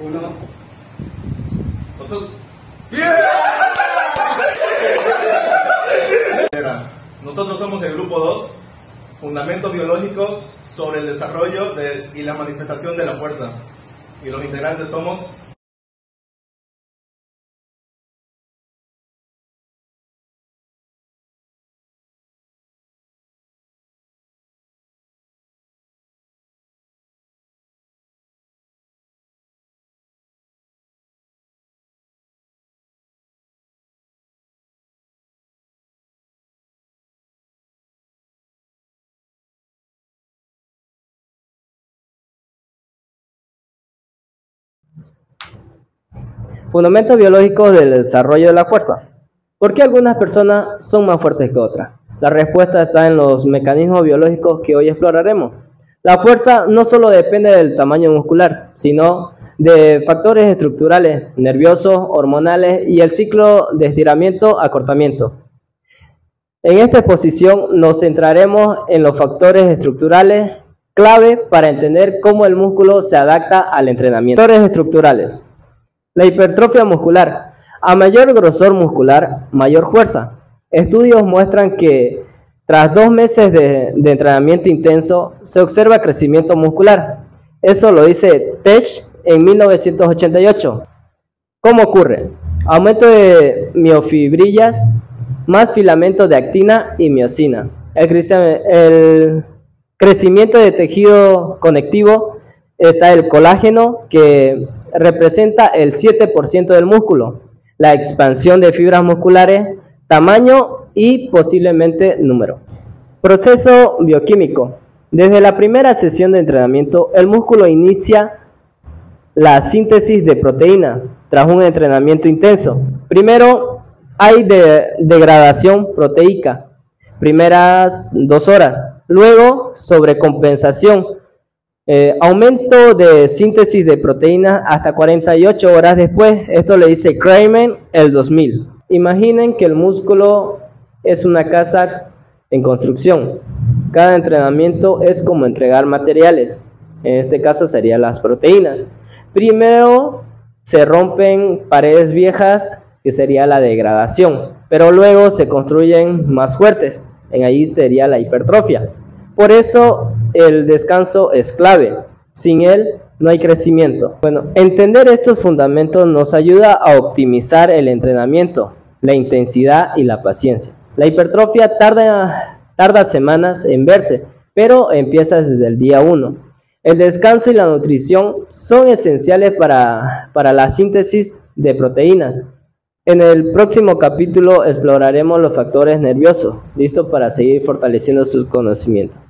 Uno. Nosotros. Nosotros somos el grupo 2, Fundamentos Biológicos sobre el Desarrollo y la Manifestación de la Fuerza. Y los integrantes somos... Fundamentos biológicos del desarrollo de la fuerza. ¿Por qué algunas personas son más fuertes que otras? La respuesta está en los mecanismos biológicos que hoy exploraremos. La fuerza no solo depende del tamaño muscular, sino de factores estructurales, nerviosos, hormonales y el ciclo de estiramiento-acortamiento. En esta exposición nos centraremos en los factores estructurales clave para entender cómo el músculo se adapta al entrenamiento. Factores estructurales. La hipertrofia muscular. A mayor grosor muscular, mayor fuerza. Estudios muestran que tras 2 meses de entrenamiento intenso se observa crecimiento muscular. Eso lo dice Tesh en 1988. ¿Cómo ocurre? Aumento de miofibrillas, más filamentos de actina y miosina. El crecimiento de tejido conectivo, está el colágeno, que representa el 7% del músculo, la expansión de fibras musculares, tamaño y posiblemente número. Proceso bioquímico. Desde la primera sesión de entrenamiento, el músculo inicia la síntesis de proteína tras un entrenamiento intenso. Primero hay degradación proteica, primeras 2 horas, luego sobrecompensación, aumento de síntesis de proteínas hasta 48 horas después. Esto le dice Kramer el 2000. Imaginen que el músculo es una casa en construcción. Cada entrenamiento es como entregar materiales. En este caso serían las proteínas. Primero se rompen paredes viejas, que sería la degradación, pero luego se construyen más fuertes. En ahí sería la hipertrofia. Por eso el descanso es clave. Sin él no hay crecimiento. Bueno, entender estos fundamentos nos ayuda a optimizar el entrenamiento, la intensidad y la paciencia. La hipertrofia tarda semanas en verse, pero empieza desde el día 1. El descanso y la nutrición son esenciales para la síntesis de proteínas. En el próximo capítulo exploraremos los factores nerviosos, listos para seguir fortaleciendo sus conocimientos.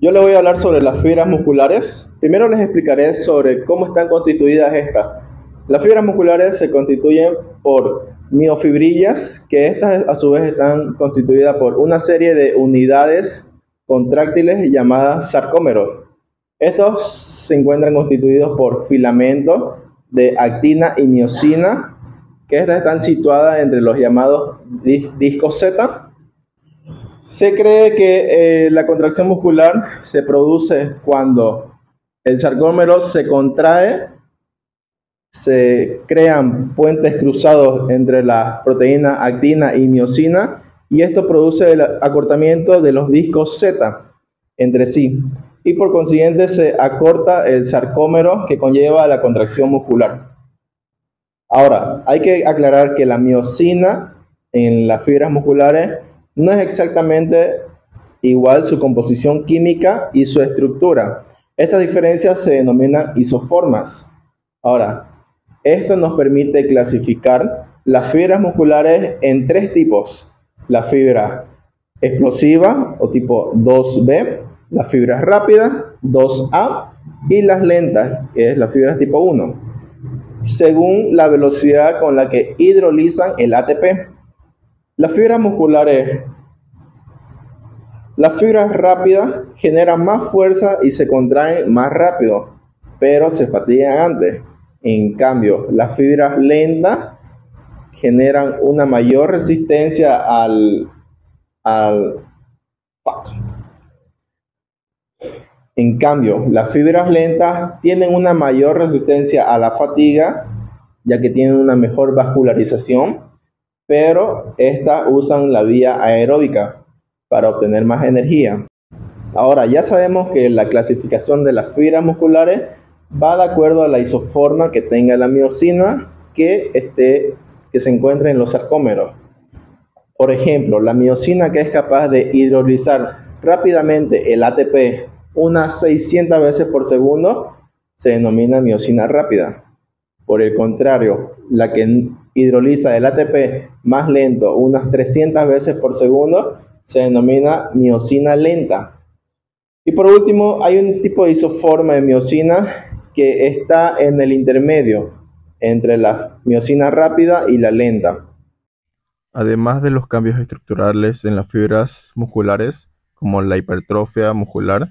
Yo le voy a hablar sobre las fibras musculares. Primero les explicaré sobre cómo están constituidas estas. Las fibras musculares se constituyen por miofibrillas, que estas a su vez están constituidas por una serie de unidades contráctiles llamadas sarcómeros. Estos se encuentran constituidos por filamentos de actina y miosina, que estas están situadas entre los llamados discos Z. Se cree que la contracción muscular se produce cuando el sarcómero se contrae, se crean puentes cruzados entre las proteínas actina y miosina, y esto produce el acortamiento de los discos Z entre sí, y por consiguiente se acorta el sarcómero que conlleva la contracción muscular. Ahora, hay que aclarar que la miosina en las fibras musculares no es exactamente igual su composición química y su estructura. Estas diferencias se denominan isoformas. Ahora, esto nos permite clasificar las fibras musculares en 3 tipos: la fibra explosiva o tipo 2B, las fibras rápidas 2A y las lentas, que es las fibras tipo 1, según la velocidad con la que hidrolizan el ATP. Las fibras musculares, las fibras rápidas generan más fuerza y se contraen más rápido, pero se fatigan antes. En cambio, las fibras lentas generan una mayor resistencia En cambio, las fibras lentas tienen una mayor resistencia a la fatiga, ya que tienen una mejor vascularización, pero estas usan la vía aeróbica para obtener más energía. Ahora, ya sabemos que la clasificación de las fibras musculares va de acuerdo a la isoforma que tenga la miosina que se encuentra en los sarcómeros. Por ejemplo, la miosina que es capaz de hidrolizar rápidamente el ATP unas 600 veces por segundo se denomina miosina rápida. Por el contrario, la que hidroliza el ATP más lento, unas 300 veces por segundo, se denomina miosina lenta. Y por último, hay un tipo de isoforma de miosina que está en el intermedio entre la miosina rápida y la lenta. Además de los cambios estructurales en las fibras musculares, como la hipertrofia muscular,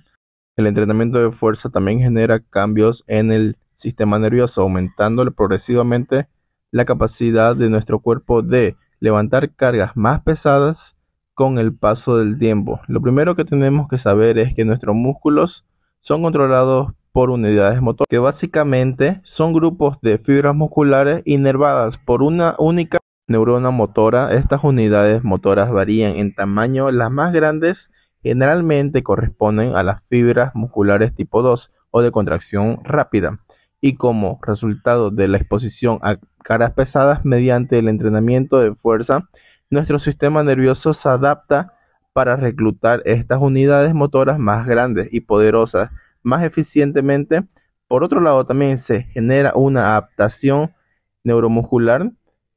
el entrenamiento de fuerza también genera cambios en el sistema nervioso, aumentando progresivamente la capacidad de nuestro cuerpo de levantar cargas más pesadas con el paso del tiempo. Lo primero que tenemos que saber es que nuestros músculos son controlados por unidades motoras, que básicamente son grupos de fibras musculares inervadas por una única neurona motora. Estas unidades motoras varían en tamaño. Las más grandes generalmente corresponden a las fibras musculares tipo 2 o de contracción rápida, y como resultado de la exposición a cargas pesadas mediante el entrenamiento de fuerza, nuestro sistema nervioso se adapta para reclutar estas unidades motoras más grandes y poderosas más eficientemente. Por otro lado, también se genera una adaptación neuromuscular,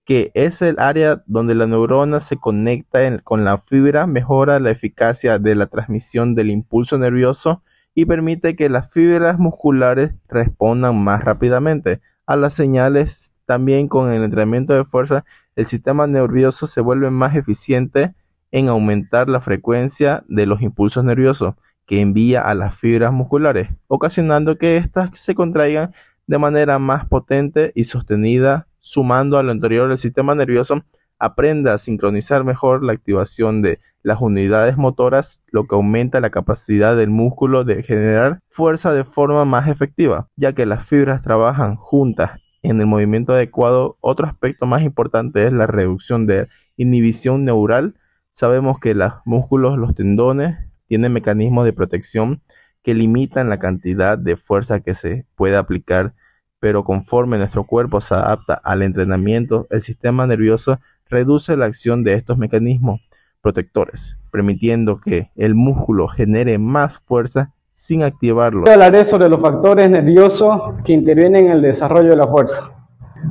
que es el área donde la neurona se conecta con la fibra, mejora la eficacia de la transmisión del impulso nervioso y permite que las fibras musculares respondan más rápidamente a las señales. También con el entrenamiento de fuerza, el sistema nervioso se vuelve más eficiente en aumentar la frecuencia de los impulsos nerviosos que envía a las fibras musculares, ocasionando que éstas se contraigan de manera más potente y sostenida. Sumando a lo anterior, el sistema nervioso aprende a sincronizar mejor la activación de las unidades motoras, lo que aumenta la capacidad del músculo de generar fuerza de forma más efectiva, ya que las fibras trabajan juntas en el movimiento adecuado. Otro aspecto más importante es la reducción de inhibición neural. Sabemos que los músculos, los tendones, tienen mecanismos de protección que limitan la cantidad de fuerza que se puede aplicar, pero conforme nuestro cuerpo se adapta al entrenamiento, el sistema nervioso reduce la acción de estos mecanismos protectores, permitiendo que el músculo genere más fuerza sin activarlo. Hablaré sobre los factores nerviosos que intervienen en el desarrollo de la fuerza.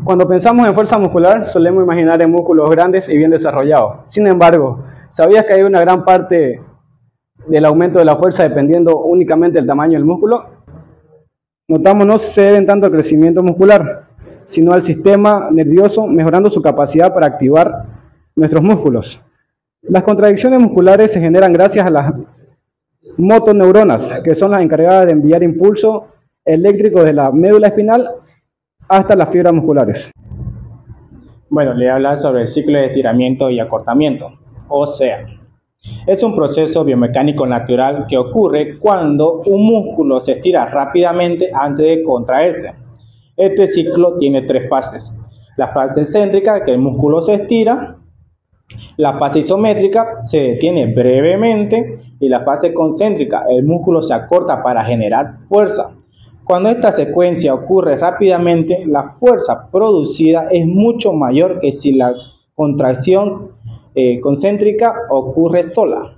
Cuando pensamos en fuerza muscular, solemos imaginar en músculos grandes y bien desarrollados. Sin embargo, ¿sabías que hay una gran parte del aumento de la fuerza dependiendo únicamente del tamaño del músculo? Notamos, no se deben tanto al crecimiento muscular, sino al sistema nervioso mejorando su capacidad para activar nuestros músculos. Las contracciones musculares se generan gracias a las motoneuronas, que son las encargadas de enviar impulso eléctrico de la médula espinal hasta las fibras musculares. Bueno, le voy a hablar sobre el ciclo de estiramiento y acortamiento, o sea, es un proceso biomecánico natural que ocurre cuando un músculo se estira rápidamente antes de contraerse. Este ciclo tiene tres fases: la fase céntrica, que el músculo se estira; la fase isométrica, se detiene brevemente; y la fase concéntrica, el músculo se acorta para generar fuerza. Cuando esta secuencia ocurre rápidamente, la fuerza producida es mucho mayor que si la contracción concéntrica ocurre sola.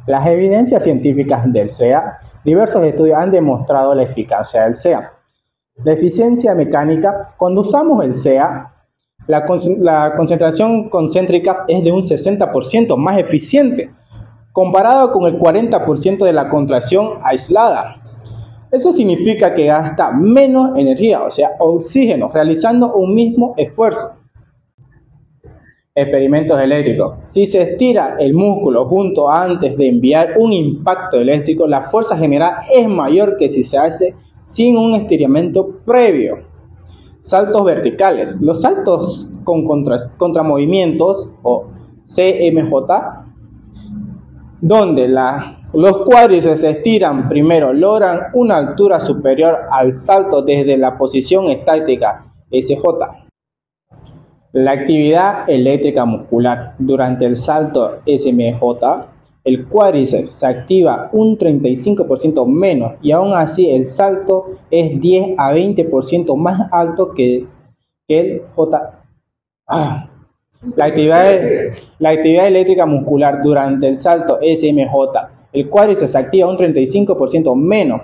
Las evidencias científicas del SEA. Diversos estudios han demostrado la eficacia del SEA. La eficiencia mecánica: cuando usamos el SEA, la concentración concéntrica es de un 60% más eficiente, comparado con el 40% de la contracción aislada. Eso significa que gasta menos energía, o sea, oxígeno, realizando un mismo esfuerzo. Experimentos eléctricos. Si se estira el músculo justo antes de enviar un impacto eléctrico, la fuerza generada es mayor que si se hace sin un estiramiento previo. Saltos verticales. Los saltos con contramovimientos, o CMJ, donde la Los cuádriceps se estiran primero, logran una altura superior al salto desde la posición estática SJ. La actividad eléctrica muscular. Durante el salto SMJ, el cuádriceps se activa un 35% menos y aún así el salto es 10 a 20% más alto que el J. La actividad eléctrica muscular durante el salto SMJ. El cuádriceps se activa un 35% menos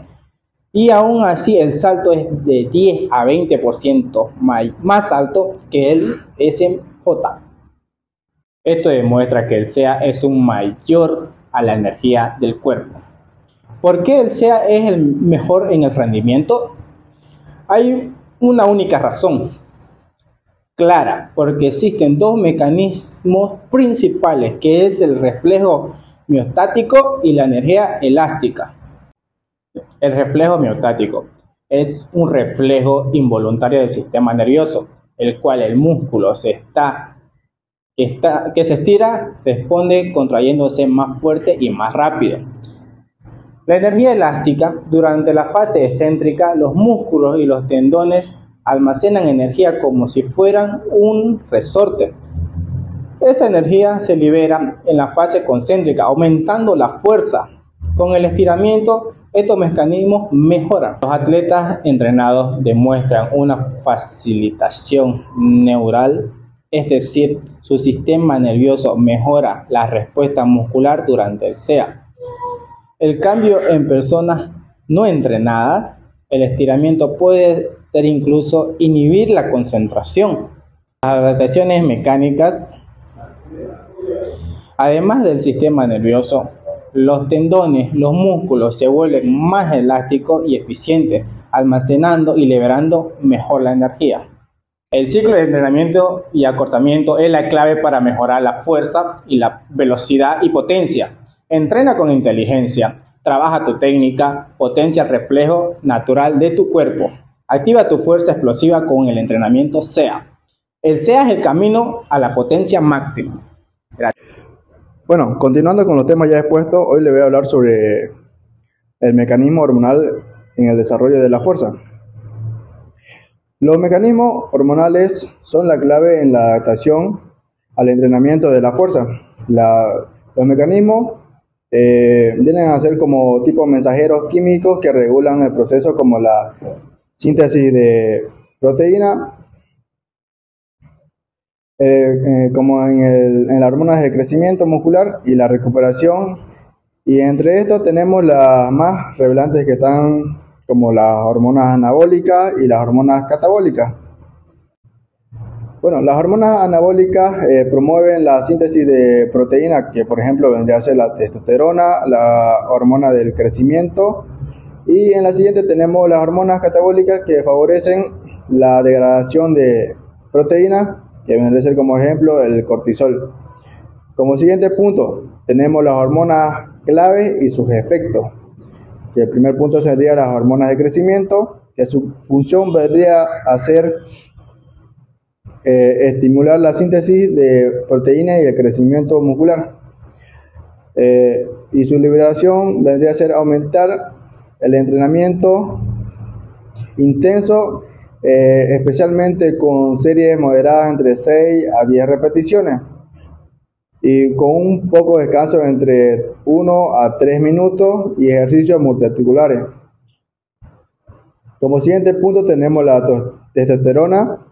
y aún así el salto es de 10 a 20% más alto que el SMJ. Esto demuestra que el SEA es un mayor a la energía del cuerpo. ¿Por qué el SEA es el mejor en el rendimiento? Hay una única razón clara, porque existen dos mecanismos principales, que es el reflejo miostático y la energía elástica. El reflejo miostático es un reflejo involuntario del sistema nervioso, el cual el músculo que se estira responde contrayéndose más fuerte y más rápido. La energía elástica, durante la fase excéntrica, los músculos y los tendones almacenan energía como si fueran un resorte. Esa energía se libera en la fase concéntrica, aumentando la fuerza. Con el estiramiento, estos mecanismos mejoran. Los atletas entrenados demuestran una facilitación neural, es decir, su sistema nervioso mejora la respuesta muscular durante el SEA. El cambio en personas no entrenadas, el estiramiento puede ser incluso inhibir la concentración. Las adaptaciones mecánicas. Además del sistema nervioso, los tendones, los músculos se vuelven más elásticos y eficientes, almacenando y liberando mejor la energía. El ciclo de entrenamiento y acortamiento es la clave para mejorar la fuerza y la velocidad y potencia. Entrena con inteligencia, trabaja tu técnica, potencia el reflejo natural de tu cuerpo. Activa tu fuerza explosiva con el entrenamiento SEA. El SEA es el camino a la potencia máxima. Gracias. Bueno, continuando con los temas ya expuestos, hoy le voy a hablar sobre el mecanismo hormonal en el desarrollo de la fuerza. Los mecanismos hormonales son la clave en la adaptación al entrenamiento de la fuerza. Los mecanismos vienen a ser como tipo mensajeros químicos que regulan el proceso, como la síntesis de proteína, como en las hormonas de crecimiento muscular y la recuperación, y entre estos tenemos las más relevantes que están como las hormonas anabólicas y las hormonas catabólicas. Bueno, las hormonas anabólicas promueven la síntesis de proteína, que por ejemplo vendría a ser la testosterona, la hormona del crecimiento, y en la siguiente tenemos las hormonas catabólicas que favorecen la degradación de proteínas, que vendría a ser como ejemplo el cortisol. Como siguiente punto tenemos las hormonas clave y sus efectos, que el primer punto sería las hormonas de crecimiento, que su función vendría a ser estimular la síntesis de proteínas y el crecimiento muscular, y su liberación vendría a ser aumentar el entrenamiento intenso, especialmente con series moderadas entre 6 a 10 repeticiones y con un poco de descanso entre 1 a 3 minutos y ejercicios multiarticulares. Como siguiente punto tenemos la testosterona,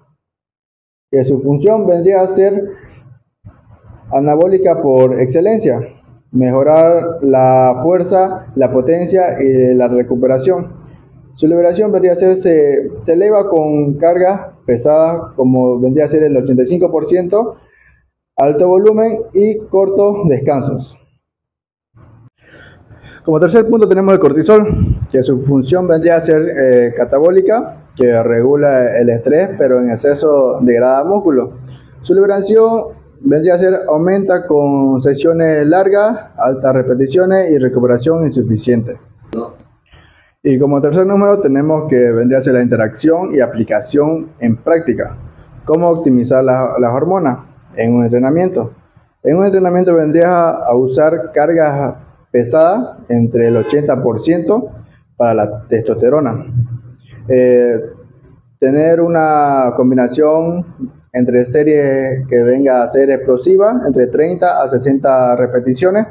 que su función vendría a ser anabólica por excelencia, mejorar la fuerza, la potencia y la recuperación. Su liberación vendría a ser, se eleva con cargas pesadas, como vendría a ser el 85%, alto volumen y cortos descansos. Como tercer punto tenemos el cortisol, que su función vendría a ser catabólica, que regula el estrés, pero en exceso degrada músculo. Su liberación vendría a ser aumenta con sesiones largas, altas repeticiones y recuperación insuficiente. Y como tercer número tenemos que vendría a ser la interacción y aplicación en práctica. Cómo optimizar las hormonas en un entrenamiento. En un entrenamiento vendría a usar cargas pesada entre el 80% para la testosterona. Tener una combinación entre series que venga a ser explosiva, entre 30 a 60 repeticiones,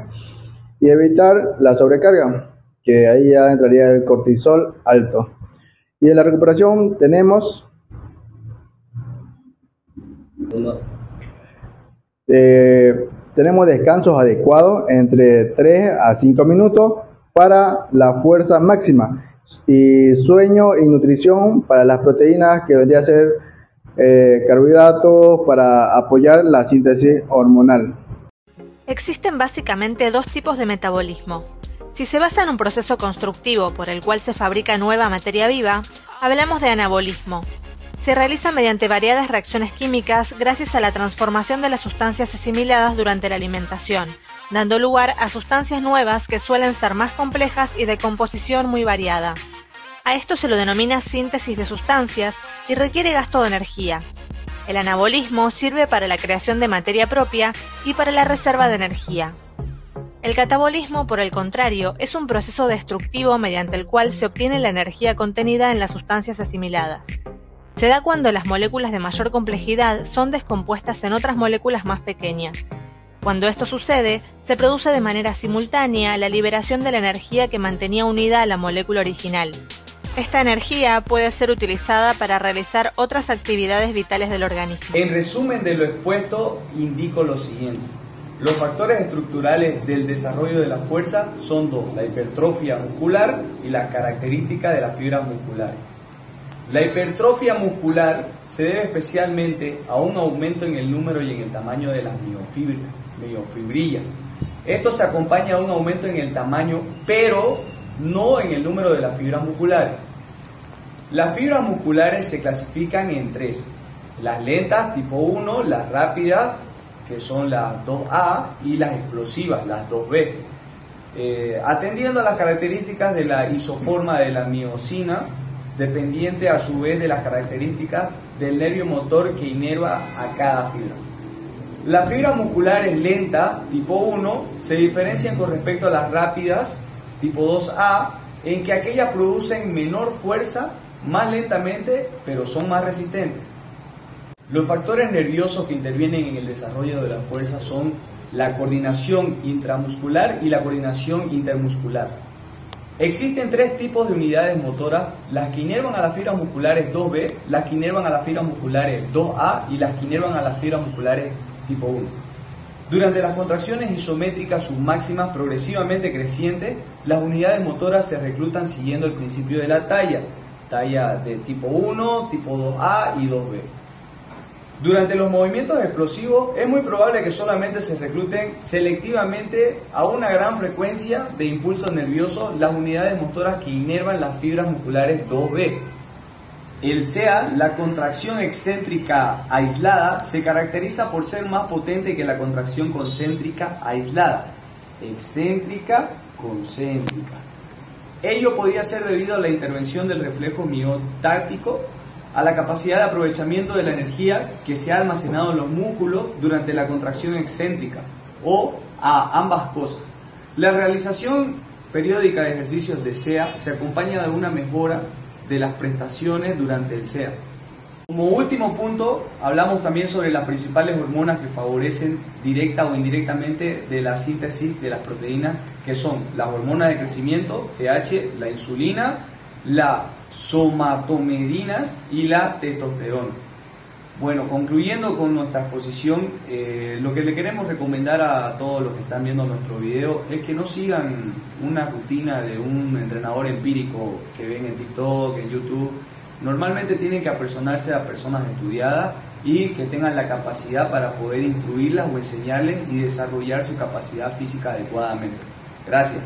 y evitar la sobrecarga, que ahí ya entraría el cortisol alto. Y en la recuperación tenemos descansos adecuados entre 3 a 5 minutos para la fuerza máxima, y sueño y nutrición para las proteínas, que vendría a ser carbohidratos para apoyar la síntesis hormonal. Existen básicamente dos tipos de metabolismo. Si se basa en un proceso constructivo por el cual se fabrica nueva materia viva, hablamos de anabolismo. Se realiza mediante variadas reacciones químicas gracias a la transformación de las sustancias asimiladas durante la alimentación, dando lugar a sustancias nuevas que suelen ser más complejas y de composición muy variada. A esto se lo denomina síntesis de sustancias y requiere gasto de energía. El anabolismo sirve para la creación de materia propia y para la reserva de energía. El catabolismo, por el contrario, es un proceso destructivo mediante el cual se obtiene la energía contenida en las sustancias asimiladas. Se da cuando las moléculas de mayor complejidad son descompuestas en otras moléculas más pequeñas. Cuando esto sucede, se produce de manera simultánea la liberación de la energía que mantenía unida a la molécula original. Esta energía puede ser utilizada para realizar otras actividades vitales del organismo. En resumen de lo expuesto, indico lo siguiente. Los factores estructurales del desarrollo de la fuerza son dos: la hipertrofia muscular y la característica de las fibras musculares. La hipertrofia muscular se debe especialmente a un aumento en el número y en el tamaño de las miofibrillas. Esto se acompaña a un aumento en el tamaño, pero no en el número de las fibras musculares. Las fibras musculares se clasifican en tres: las lentas tipo 1, las rápidas, que son las 2A, y las explosivas, las 2B. Atendiendo a las características de la isoforma de la miosina, dependiente a su vez de las características del nervio motor que inerva a cada fibra. Las fibras musculares lentas tipo 1 se diferencian con respecto a las rápidas tipo 2A en que aquellas producen menor fuerza más lentamente, pero son más resistentes. Los factores nerviosos que intervienen en el desarrollo de la fuerza son la coordinación intramuscular y la coordinación intermuscular. Existen tres tipos de unidades motoras: las que inervan a las fibras musculares 2B, las que inervan a las fibras musculares 2A y las que inervan a las fibras musculares tipo 1. Durante las contracciones isométricas submáximas progresivamente crecientes, las unidades motoras se reclutan siguiendo el principio de la talla de tipo 1, tipo 2A y 2B. Durante los movimientos explosivos es muy probable que solamente se recluten selectivamente a una gran frecuencia de impulsos nerviosos las unidades motoras que inervan las fibras musculares 2B. El CEA, la contracción excéntrica aislada, se caracteriza por ser más potente que la contracción concéntrica aislada. Excéntrica, concéntrica. Ello podría ser debido a la intervención del reflejo miotáctico, a la capacidad de aprovechamiento de la energía que se ha almacenado en los músculos durante la contracción excéntrica, o a ambas cosas. La realización periódica de ejercicios de CEA se acompaña de una mejora de las prestaciones durante el CEA. Como último punto, hablamos también sobre las principales hormonas que favorecen directa o indirectamente de la síntesis de las proteínas, que son las hormonas de crecimiento, TH, la insulina, la somatomedinas y la testosterona. Bueno, concluyendo con nuestra exposición, lo que le queremos recomendar a todos los que están viendo nuestro video es que no sigan una rutina de un entrenador empírico que ven en TikTok, en YouTube. Normalmente tienen que apersonarse a personas estudiadas y que tengan la capacidad para poder instruirlas o enseñarles y desarrollar su capacidad física adecuadamente. Gracias.